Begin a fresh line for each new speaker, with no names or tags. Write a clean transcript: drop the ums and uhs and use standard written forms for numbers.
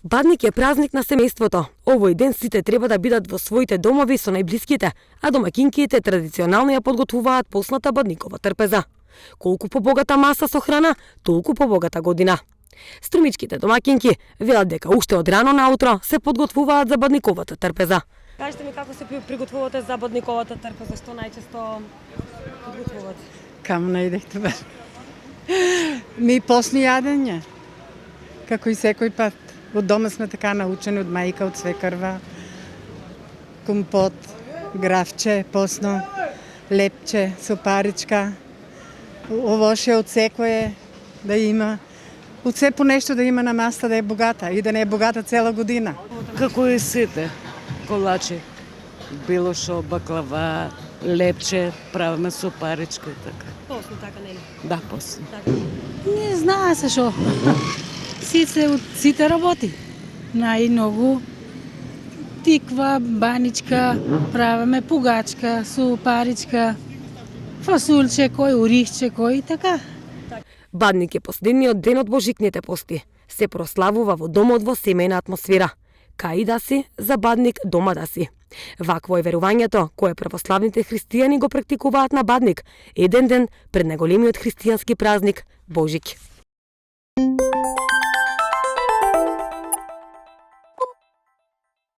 Бадник е празник на семејството. Овој ден сите треба да бидат во своите домови со најблиските, а домакинките традиционално ја подготвуваат посната бадникова трпеза. Колку побогата маса со храна, толку побогата година. Струмичките домакинки велат дека уште од рано наутро се подготвуваат за бадниковата трпеза. Кажете ми како се приготвувате за бадниковата трпеза, што најчесто подготвувате?
Каму најдехте баш? Ми посни јадење, како и секој пат. Од дома сме така научени од мајка, од свекрва. Компот, гравче, посно, лепче, сопаричка. Овоше од секое да има. Од се по нешто да има на маста да е богата и да не е богата цела година.
Како и сите, колачи, било шо, баклава, лепче, правиме сопаричка и така.
Посно така, нели?
Да, посно.
Не знае се шо. Сите работи. Најмногу тиква, баничка, правиме пугачка, супаричка, фасулче, кој орихче, кој и така.
Бадник е последниот ден од божикните пости. Се прославува во домот во семејна атмосфера. Кај да си, за бадник дома да си. Вакво е верувањето кое православните христијани го практикуваат на бадник, еден ден пред најголемиот христијански празник Божик.